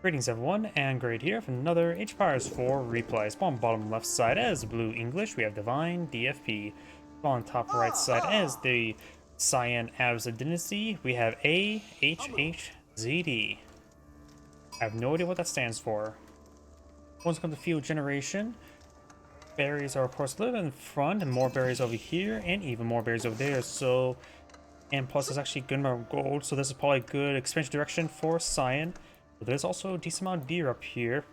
Greetings everyone, and Great here for another AHHzd 4 replay. Spawn bottom left side as Blue English, we have Divine DFP. Spawn top right side as the Cyan Abbasid Dynasty, we have AHHzd. I have no idea what that stands for. Once it comes to field generation, berries are of course a little bit in front, and more berries over here, and even more berries over there, so... And plus there's actually a good amount of gold, so this is probably a good expansion direction for Cyan. But there's also a decent amount of deer up here.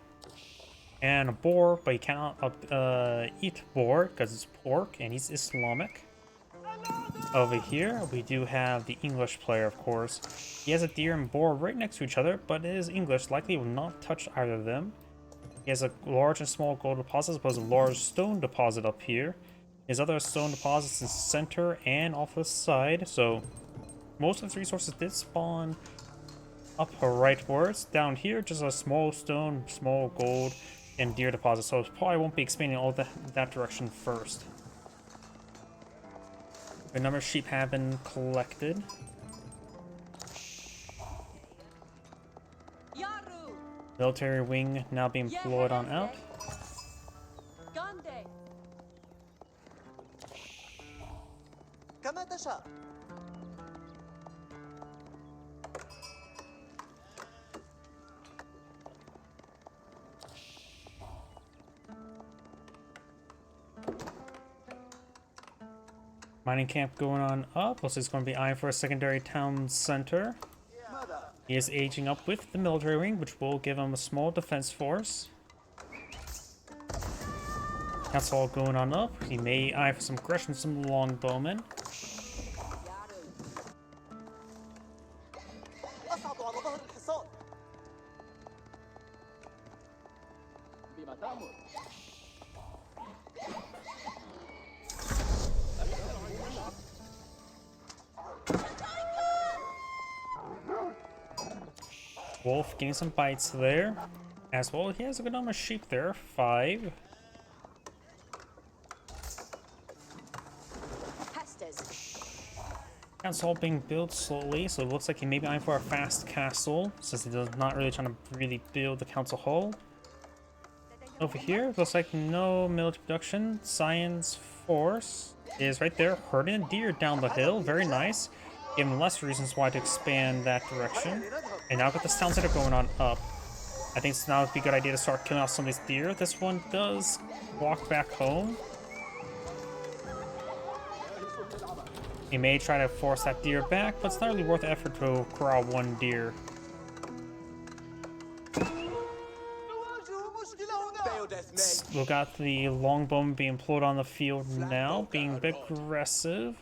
And a boar, but you cannot eat boar because it's pork and he's Islamic. Over here, we do have the English player, of course. He has a deer and boar right next to each other, but it is English, likely will not touch either of them. He has a large and small gold deposit, as opposed to a large stone deposit up here. His other stone deposits in the center and off the side, so most of his resources did spawn up rightwards. Down here, just a small stone, small gold, and deer deposit, so it probably won't be expanding all that direction first. A number of sheep have been collected. Military wing now being deployed on out. Mining camp going on up. Also, he's going to be eyeing for a secondary town center. He is aging up with the military wing, which will give him a small defense force. That's all going on up. He may eye for some aggression, some longbowmen. Wolf getting some bites there. As well, he has a good number of sheep there. 5. Castle being built slowly, so it looks like he may be eyeing for a fast castle, since he does not really trying to really build the council hall. Over here, looks like no military production. Cyan's force is right there, herding a deer down the hill. Very nice. Give him less reasons why to expand that direction. And now got this town center going on up. I think now would be a good idea to start killing off some of these deer. This one does walk back home. He may try to force that deer back, but it's not really worth the effort to corral one deer. We got the longbow being employed on the field now, being a bit aggressive.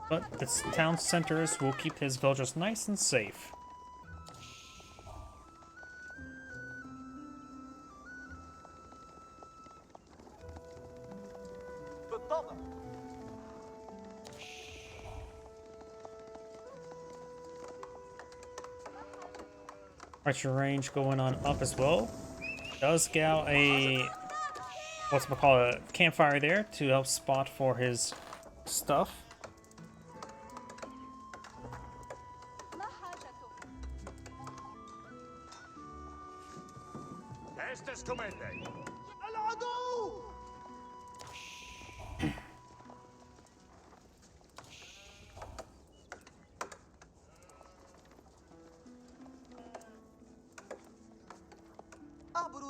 But the town centers will keep his villagers nice and safe. Archer range going on up as well. Does scout a a campfire there to help spot for his stuff.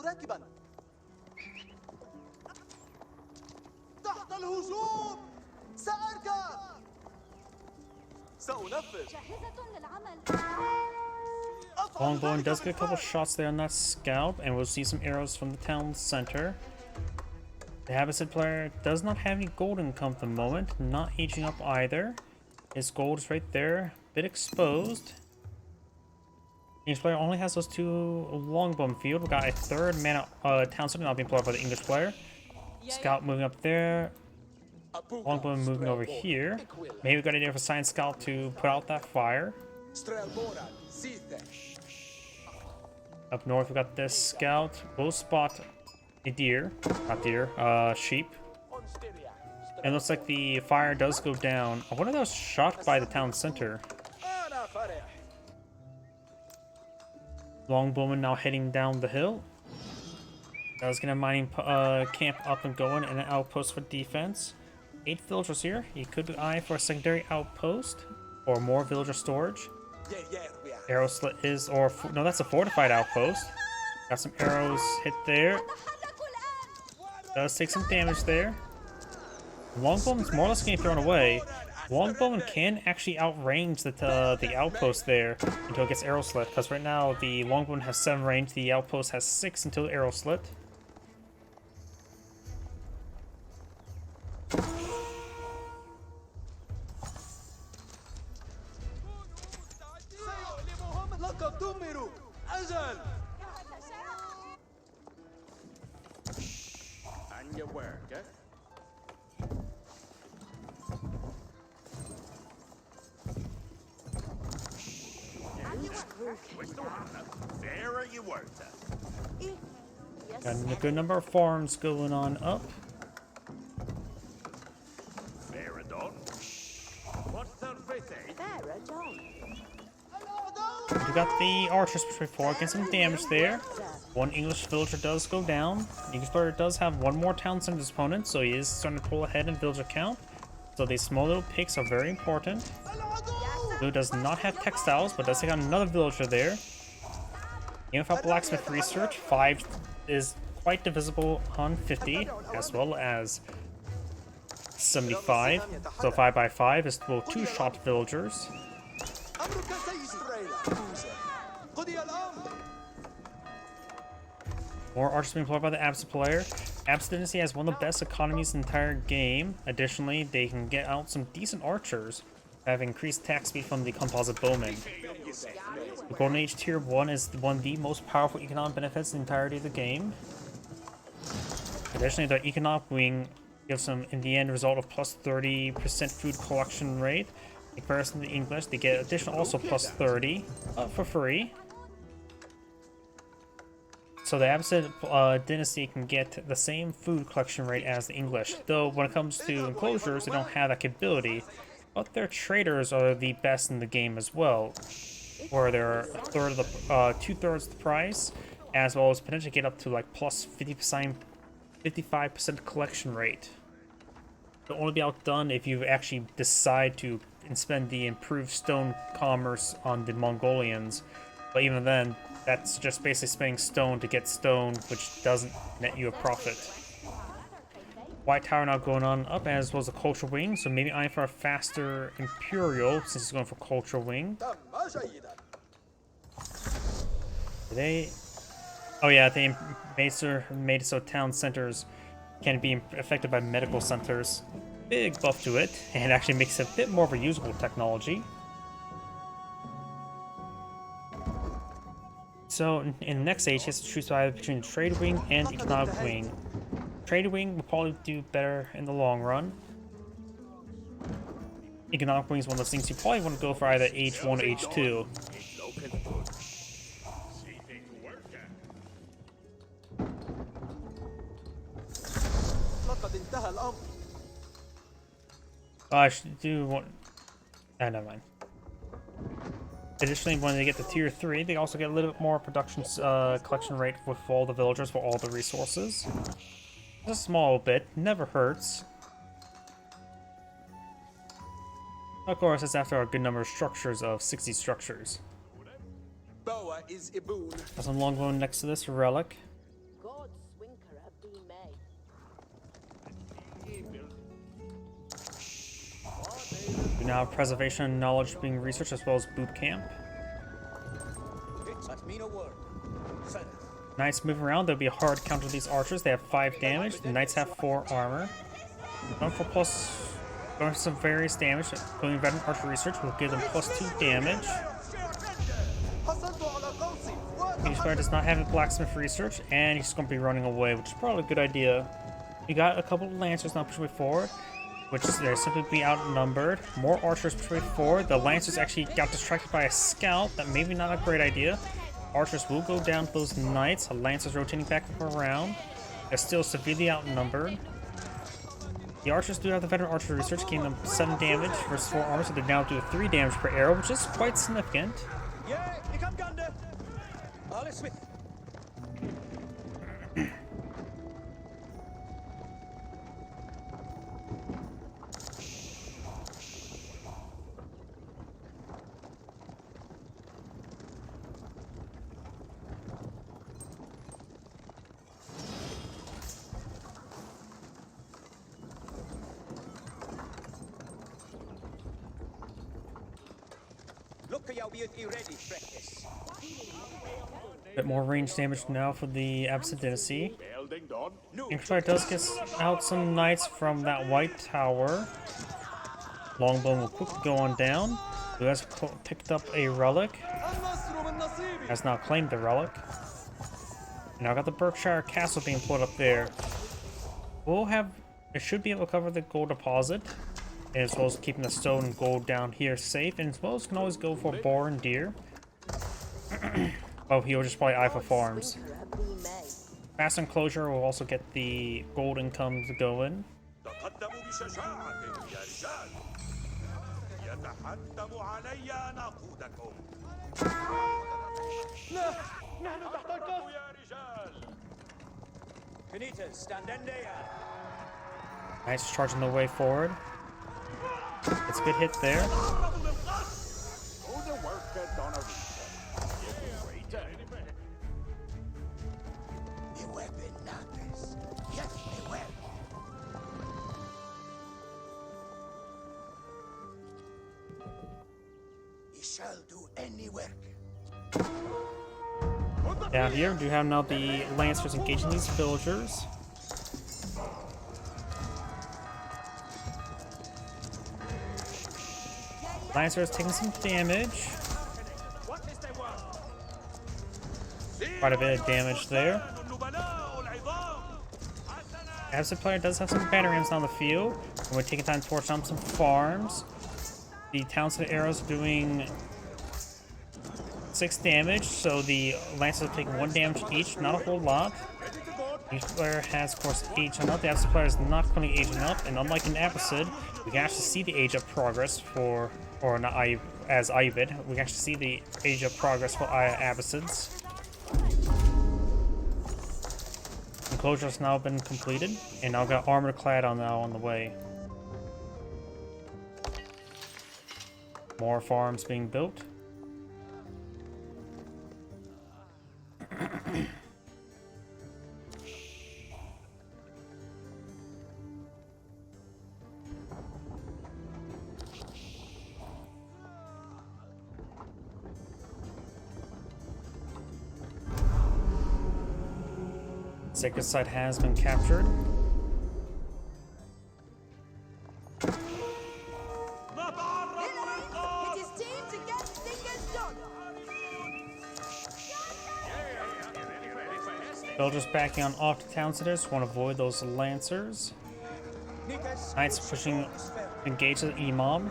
راكبا تحت الهجوم سأركب سأنفذ جاهزة للعمل. Longbowman does get a couple shots there on that scout, and we'll see some arrows from the town center. The Abbasid player does not have any gold income at the moment, not aging up either. His gold is right there, a bit exposed. English player only has those 2 longbow field. We got a 3rd mana town center now being employed by the English player. Scout moving up there. Longbow moving over here. Maybe we got an idea for Science Scout to put out that fire. Up north we got this scout. We'll spot a deer. Not deer, sheep. And it looks like the fire does go down. I wonder if that was shot by the town center. Longbowman now heading down the hill. Let's get a mining camp up and going and an outpost for defense. 8 villagers here. He could be eyeing for a secondary outpost or more villager storage. Arrow slit is, or no, that's a fortified outpost. Got some arrows hit there. Does take some damage there. Longbowman's more or less getting thrown away. Longbowman can actually outrange the outpost there until it gets arrow slit, because right now the Longbowman has 7 range, the outpost has 6 until arrow slit. On your work, eh? There you were. Got a good number of farms going on up. Fair done. What's the We got the archers before, getting some damage there. One English villager does go down. The English villager does have one more town center opponent, so he is starting to pull ahead in villager count. So these small little picks are very important. Blue does not have textiles, but does take on another villager there. Unified blacksmith research, 5 is quite divisible on 50, as well as 75. So 5 by 5 is both 2 shot villagers. More archers being employed by the Abbasid player. Abbasid Dynasty has one of the best economies in the entire game. Additionally, they can get out some decent archers that have increased attack speed from the composite bowmen. The Golden Age Tier 1 is one of the most powerful economic benefits in the entirety of the game. Additionally, the economic wing gives them, in the end, result of plus 30% food collection rate. In comparison to the English, they get additional also plus 30 for free. So the Abbasid Dynasty can get the same food collection rate as the English, though when it comes to enclosures, they don't have that capability. But their traders are the best in the game as well, where they're a third of the 2/3 the price, as well as potentially get up to like plus 55% collection rate. They'll only be outdone if you actually decide to spend the improved stone commerce on the Mongolians, but even then, that's just basically spending stone to get stone, which doesn't net you a profit. White Tower now going on up, as well as the Culture Wing, so maybe eyeing for a faster Imperial, since he's going for Culture Wing. They... Oh yeah, they made it so town centers can be affected by medical centers. Big buff to it, and actually makes it a bit more of a usable technology. So, in the next stage, he has to choose either between the Trade Wing and the Economic Wing. Trade Wing will probably do better in the long run. Economic Wing is one of those things you probably want to go for either H1 or H2. I should do one. Never mind. Additionally, when they get to tier 3, they also get a little bit more production collection rate with all the villagers for all the resources. Just a small bit, never hurts. Of course, it's after a good number of structures of 60 structures. Got some longbow next to this relic. We now have preservation and knowledge being researched, as well as boot camp. Knights move around. There'll be a hard counter to these archers. They have 5 damage. The knights have 4 armor. Going for some various damage. Going veteran archer research will give them plus 2 damage. English player does not have a blacksmith research, and he's going to be running away, which is probably a good idea. We got a couple of lancers now pushing forward, which they're simply be outnumbered. More archers pushing forward. The lancers actually got distracted by a scout. That maybe not a great idea. Archers will go down to those knights. The lancers rotating back around. They're still severely outnumbered. The archers do have the veteran archer research, giving them 7 damage versus 4 armor, so they now do 3 damage per arrow, which is quite significant. All is with. Look, you'll be ready, practice. Bit more range damage now for the Abbasid Dynasty. Building done. Infantry does get out some knights from that white tower. Longbow will quickly go on down. Who has picked up a relic. النصر من نصيبي. Has now claimed the relic. And now got the Berkshire Castle being put up there. We'll have... It should be able to cover the gold deposit. As well as keeping the stone and gold down here safe. And as well as can always go for boar and deer. Oh, he'll just probably eye for farms. Fast enclosure will also get the gold income to go in. تقدموا بشجاعة يا رجال. يتحتم علي أن أقودكم. نحن تحت القصف. يا رجال. Knights, stand in there. Nice charging the way forward. It's a good hit there. تعرضوا للقصف. Oh, the work get done already. The weapon matters. Yes, the weapon. He shall do any work. Down here, we do have now the Lancers engaging these villagers. Lancers taking some damage. Quite a bit of damage there. Abbasid player does have some battery rams on the field, and we're taking time to torch down some farms. The Townsend arrows doing 6 damage, so the Lancers are taking 1 damage each, not a whole lot. Each player has, of course, aging up. The Abbasid player is not going to aging up, and unlike in Abbasid, we can actually see the age up progress for, or not as Ibid, we can actually see the age up progress for Abbasids. Enclosure has now been completed, and now got armored clad now on the way. More farms being built. Sacred site has been captured. It is time to get things done. Villagers backing on off to Townsenders, want to avoid those Lancers. Knights pushing, engage the Imam.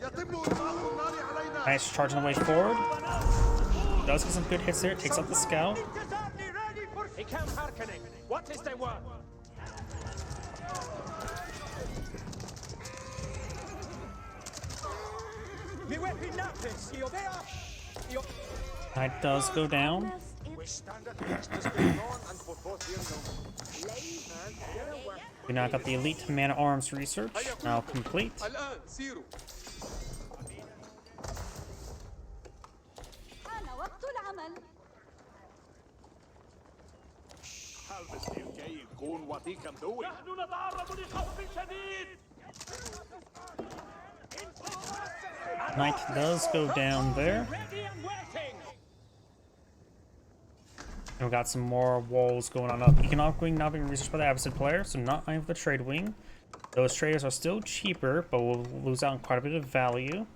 يتم إطلاق النار علينا. Knights charging the way forward. Does get some good hits there, takes out the scout. He can't hearkening. What is the word? Me weapon nothing. You there? Knight does go down. We stand at justice going on and for both here now. We now got the elite man at arms research now complete. الآن سيروا. حان وقت العمل. Harvest الجاي يكون what he can do. نحن نتعرض لخطف شديد. Knight does go down there. Ready and waiting. And we got some more walls going on up. Economic wing now being researched by the Abbasid player, so not eyeing for the trade wing. Those traders are still cheaper, but will lose out on quite a bit of value.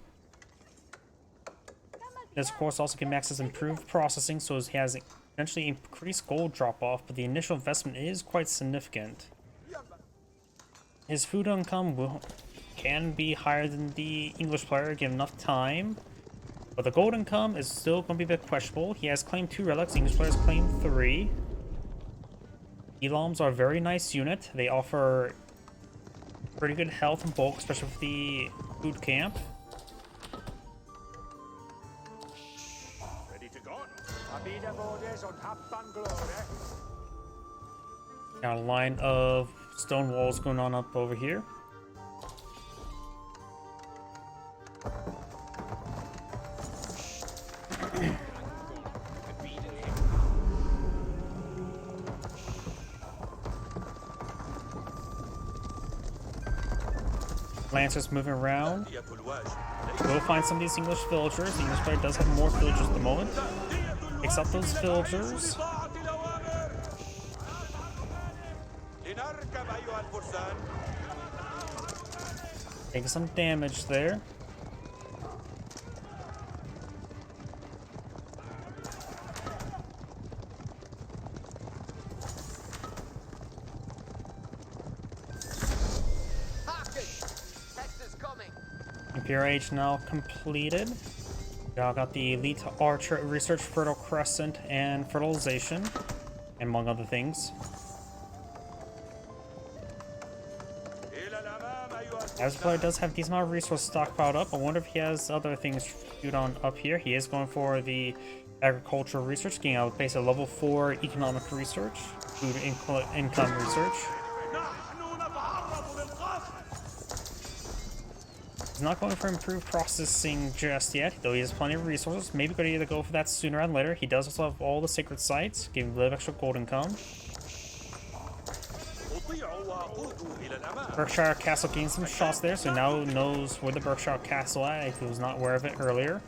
This, of course, also can access improved processing, so he has eventually increased gold drop-off, but the initial investment is quite significant. His food income can be higher than the English player, given enough time. But the gold income is still going to be a bit questionable. He has claimed 2 relics, the English player has claimed 3. Elams are a very nice unit. They offer pretty good health and bulk, especially with the food camp. Ready to go. Abida borders on Happan Glory. Got a line of stone walls going on up over here. Lancers moving around. Go find some of these English villagers. The English player does have more villagers at the moment. Picks up those villagers. Taking some damage there. Imperial Age now completed. Y'all got the Elite Archer Research, Fertile Crescent, and Fertilization, among other things. As player does have these amount of resources stockpiled up. I wonder if he has other things shoot on up here. He is going for the agricultural research, getting out base at level 4 economic research, food income research. He's not going for improved processing just yet, though he has plenty of resources. Maybe going to either go for that sooner rather than later. He does also have all the sacred sites, giving a little extra gold income. Berkshire Castle gained some shots there, so now knows where the Berkshire Castle at if he was not aware of it earlier.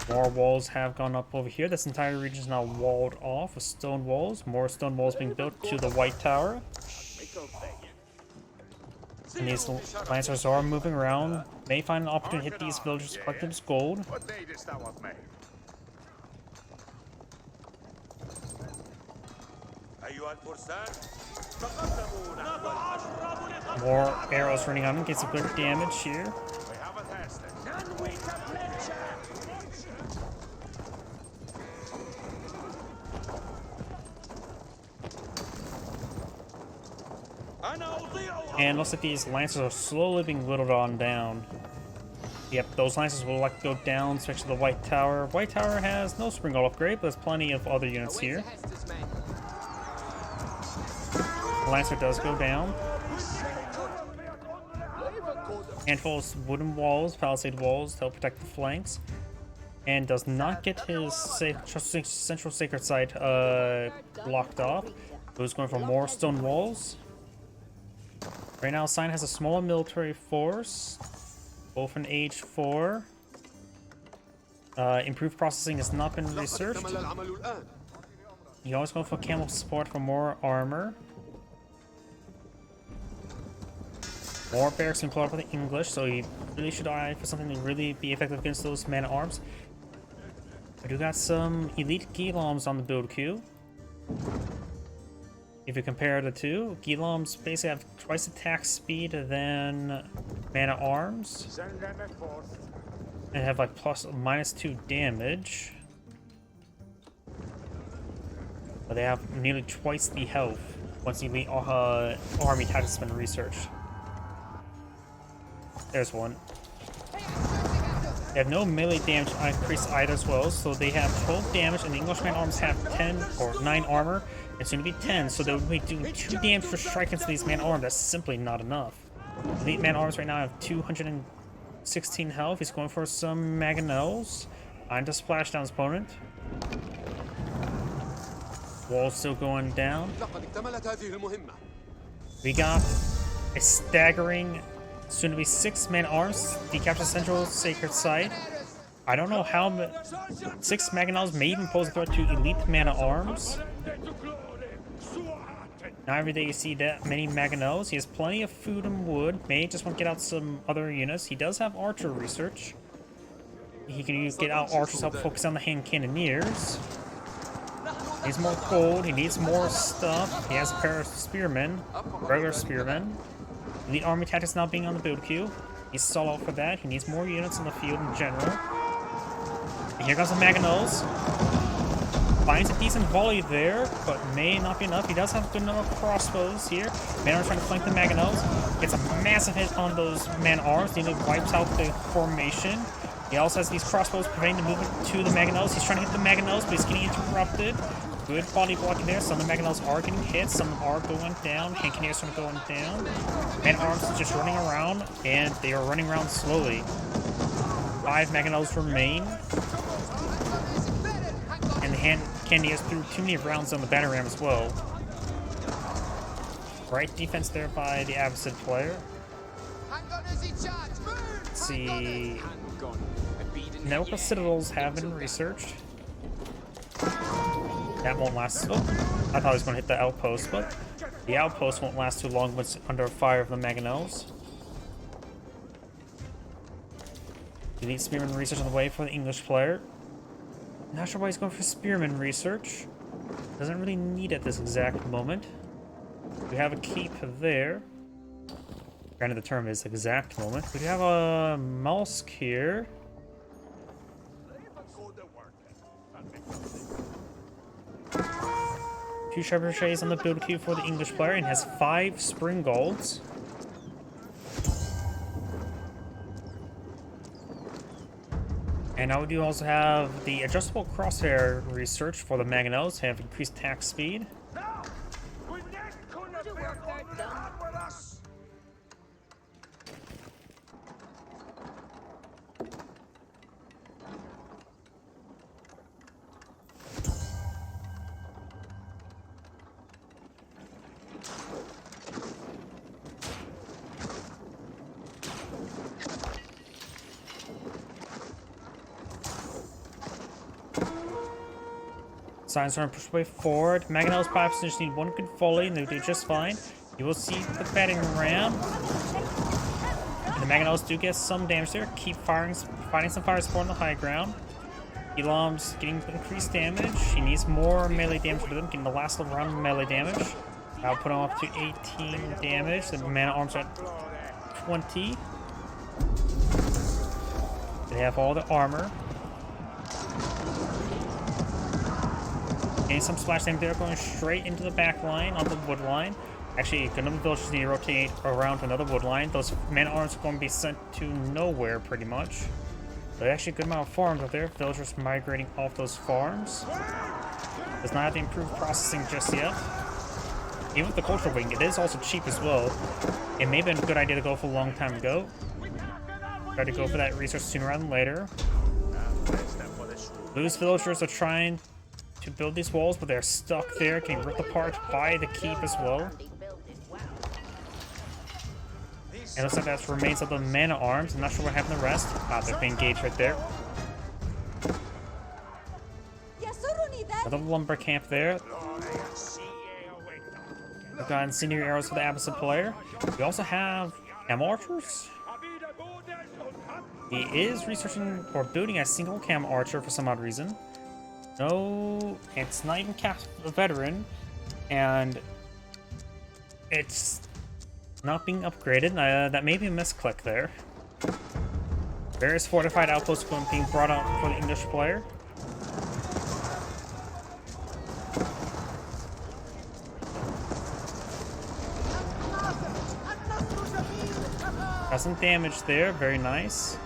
More walls have gone up over here. This entire region is now walled off with stone walls. More stone walls being built to the White Tower. And these Lancers are moving around. May find an opportunity to hit these villagers to collect this gold. More arrows running on him. Gets some good damage here. And looks like these Lancers are slowly being whittled on down. Yep, those Lancers will like to go down, especially the White Tower. White Tower has no spring upgrade, but there's plenty of other units here. The Lancer does go down. Handful of wooden walls, palisade walls to help protect the flanks. And does not get his central sacred site blocked off. Who's going for more stone walls. Right now, Sign has a smaller military force, both in Age 4. Improved processing has not been researched. You always go for camel support for more armor. More barracks being pulled up with the English, so you really should eye for something to really be effective against those man-at-arms. I do got some elite Ghiloms on the build queue. If you compare the two, Ghiloms basically have twice attack speed than man-at-arms. And have like -2 damage. But they have nearly twice the health once the elite army tactics have been researched. There's one. They have no melee damage increase either as well, so they have 12 damage, and the English man-at-arms have 10 or 9 armor. It's going to be 10, so they would be doing 2 damage per strike into these man-at-arms. That's simply not enough. Elite man-at-arms right now have 216 health. He's going for some mangonels. Trying to splash down his opponent. Wall's still going down. We got a staggering, soon to be 6 man-at-arms. Decapture Central Sacred Site. I don't know how 6 mangonels may even pose a threat to elite man-at-arms. Not every day you see that many mangonels. He has plenty of food and wood. May just want to get out some other units. He does have archer research. He can get out archers to help focus on the hand cannoneers. He needs more gold. He needs more stuff. He has a pair of spearmen, regular spearmen. Elite army tactics now being on the build queue. He's stalled out for that. He needs more units in the field in general. And here comes the mangonels. Finds a decent volley there, but may not be enough. He does have a good number of crossbows here. Man-Arms trying to flank the Mangonels. Gets a massive hit on those Man-Arms. Nearly wipes out the formation. He also has these crossbows preventing the movement to the Mangonels. He's trying to hit the Mangonels, but he's getting interrupted. Good body blocking there. Some of the Mangonels are getting hit. Some of them are going down. Cannoneers are going down. Man-Arms is just running around, and they are running around slowly. 5 Mangonels remain. And the Cannoneers threw too many rounds on the batter ram as well. Right defense there by the Abbasid player. Let's see. Network citadels have been researched. That won't last. Oh, I thought I was going to hit the outpost, but the outpost won't last too long once under fire of the Mangonels. Elite Spearman research on the way for the English player. Not sure why he's going for Spearman research. Doesn't really need it at this exact moment. We have a keep there. Granted, the term is exact moment. We have a Mollusk here. 2 trebuchets on the build queue for the English player, and has 5 spring golds. And now we do also have the adjustable crosshair research for the Mangonels. Have increased attack speed. Science trying to push way forward. Mangonels perhaps just need 1 good volley and they'll do just fine. You will see the batting ram. And the Mangonels do get some damage there. Keep firing, finding some fire support on the high ground. Elam's getting increased damage. He needs more melee damage for them, getting the last round of melee damage. I'll put him up to 18 damage. The Man-at-Arms are at 20. They have all the armor. Getting some splash damage there, going straight into the back line on the wood line. Actually, none of the villagers need to rotate around to another wood line. Those Man-at-Arms are going to be sent to nowhere, pretty much. There's actually a good amount of farms out there. Villagers migrating off those farms. Does not have the improved processing just yet. Even with the cultural wing, it is also cheap as well. It may have been a good idea to go for a long time ago. Try to go for that research sooner rather than later. Loose villagers are trying to build these walls, but they're stuck there, getting ripped apart by the keep as well. And it looks like that's remains of the Man-at-Arms. I'm not sure what happened to the rest. They're being engaged right there. Another lumber camp there. We've got incendiary arrows for the Abbasid player. We also have camel archers. He is researching or building a single camel archer for some odd reason. No, it's not even cast a veteran, and it's not being upgraded. That may be a misclick there. Various fortified outposts being brought out for the English player. Got some damage there, very nice.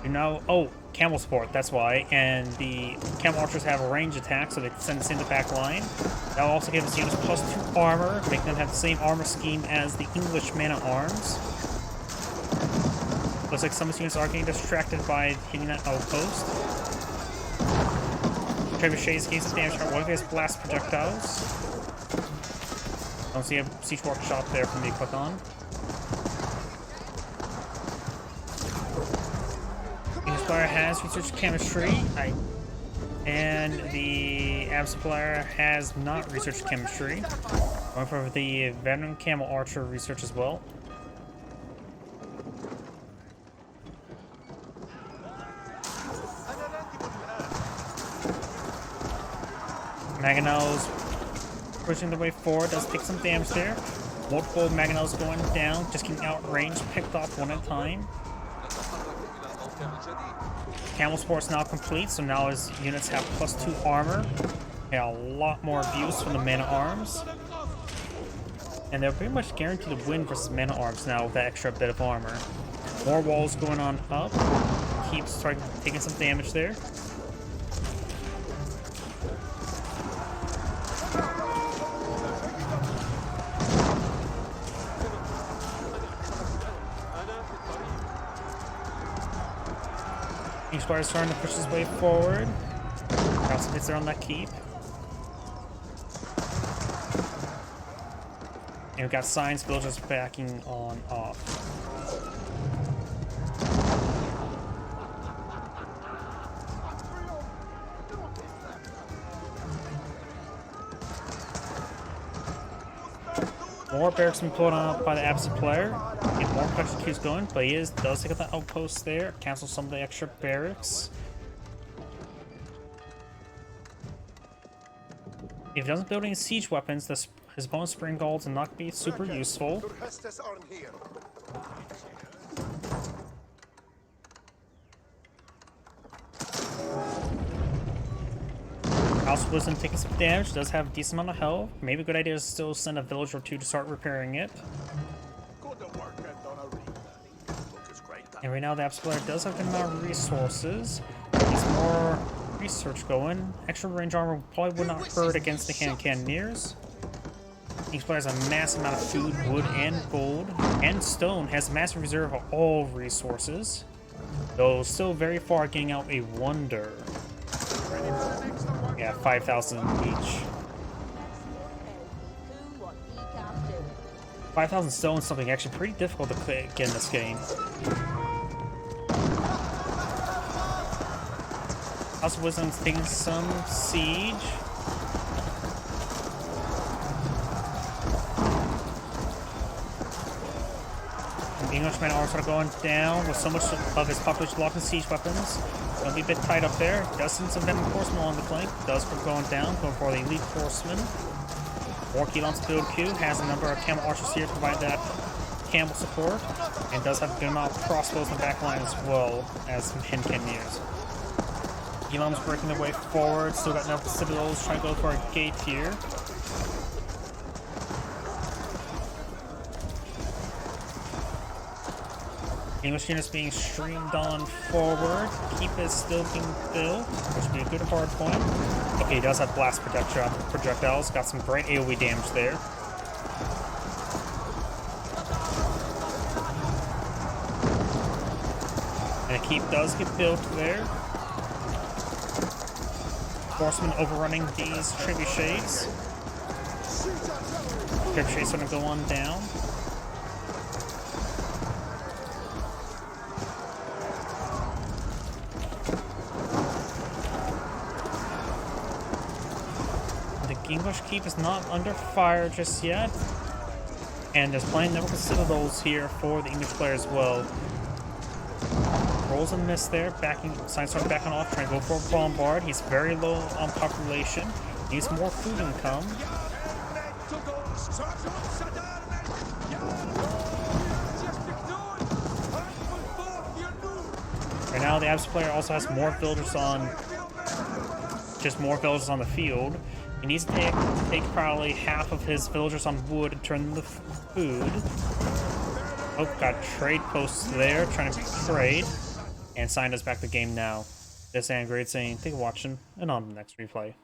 You know, oh, camel support, that's why. And the camel archers have a range attack, so they can send us in the back line. That will also give us units +2 armor, making them have the same armor scheme as the English Man-at-Arms. Looks like some of the units are getting distracted by hitting that outpost. Trebuchets gain some damage from one of his blast projectiles. Don't see a siege workshop there for me to click on. English player has researched chemistry, and the Abbasid player has not researched chemistry. Going for the veteran camel archer research as well. Mangonels pushing the way forward, does take some damage there. Multiple Mangonels going down, just getting outranged, picked off one at a time. Camel Sport's now complete, so now his units have +2 armor. And a lot more abuse from the Man-at-Arms. And they're pretty much guaranteed to win versus Man-at-Arms now with that extra bit of armor. More walls going on up. Keeps taking some damage there. Each player is starting to push his way forward. Got some hits there on that keep. And we've got Science villagers backing on off. More barracks been pulled up by the Abbasid player. Get more production queues going, but he does take out the outpost there. Cancel some of the extra barracks. If he doesn't build any siege weapons, his bonus spring golds will not be super useful. House Wisdom taking some damage, does have a decent amount of health. Maybe a good idea is still send a village or two to start repairing it. And right now the Abbasid player does have a good amount of resources. Needs more research going. Extra range armor probably would not hurt against the hand cannoneers. Each player has a massive amount of food, wood, and gold. And stone has a massive reserve of all resources. Though still very far getting out a wonder. Yeah, 5,000 each. 5,000 stone is something actually pretty difficult to get in this game. House of Wisdom's taking some siege. The English Man-at-Arms are going down with so much of his population locked in siege weapons. Gonna be a bit tight up there. Does send some venom horsemen along the flank. Does for going down, going for the elite horsemen. More Keylons to build queue. Has a number of camel archers here to provide that camel support. And does have a good amount of crossbows in the back line as well as some hand cannoneers. Keylons breaking their way forward. Still got enough citadels trying to go for a gate here. English units being streamed on forward. Keep is still being built, which would be a good hard point. Okay, he does have blast projectiles. Got some great AoE damage there. And a keep does get built there. Horsemen overrunning these trebuchets. Trebuchets are going to go on down. English keep is not under fire just yet, and there's plenty of network citadels here for the English player as well. Rolls and miss there, Science starting backing off, trying to go for a bombard. He's very low on population, needs more food income. Right now the Abbasid player also has more villagers on, just more villagers on the field. He needs to take probably half of his villagers on wood and turn them to food. Oh, got trade posts there, trying to trade. And signed us back the game now. This is AHHzd saying, thank you for watching, and on to the next replay.